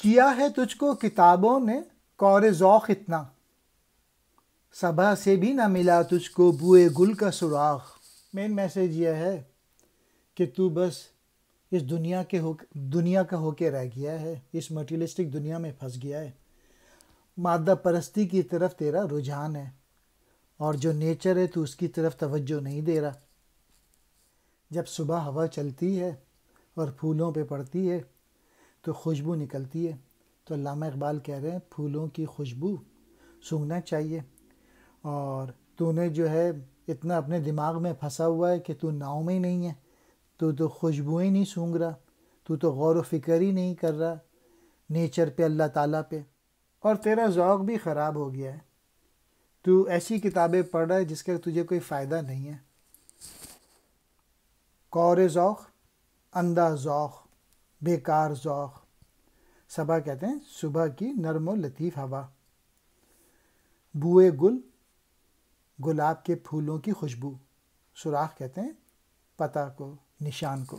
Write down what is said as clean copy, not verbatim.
کیا ہے تجھ کو کتابوں نے کور ذوق اتنا، صبا سے بھی نہ ملا تجھ کو بوئے گل کا سراغ۔ مین میسج یہ ہے کہ تو بس اس دنیا کا ہو کے رہ گیا ہے، اس مٹیریلسٹک دنیا میں پھنس گیا ہے، مادہ پرستی کی طرف تیرا رجحان ہے، اور جو نیچر ہے تو اس کی طرف توجہ نہیں دے رہا۔ جب صبح ہوا چلتی ہے اور پھولوں پہ پڑتی ہے تو خوشبو نکلتی ہے، تو علامہ اقبال کہہ رہے ہیں پھولوں کی خوشبو سونگھنا چاہیے۔ اور تو نے جو ہے اتنا اپنے دماغ میں پھنسا ہوا ہے کہ تو ناؤ میں ہی نہیں ہے، تو خوشبوئیں نہیں سونگھ رہا، تو غور و فکر ہی نہیں کر رہا نیچر پہ، اللہ تعالیٰ پہ، اور تیرا ذوق بھی خراب ہو گیا ہے۔ تو ایسی کتابیں پڑھ رہا ہے جس کا تجھے کوئی فائدہ نہیں ہے۔ کور ذوق، اندھا ذوق، بیکار ذوق۔ صبا کہتے ہیں صبح کی نرم و لطیف ہوا، بوئے گل، گلاب کے پھولوں کی خوشبو، سوراخ کہتے ہیں پتہ کو، نشان کو۔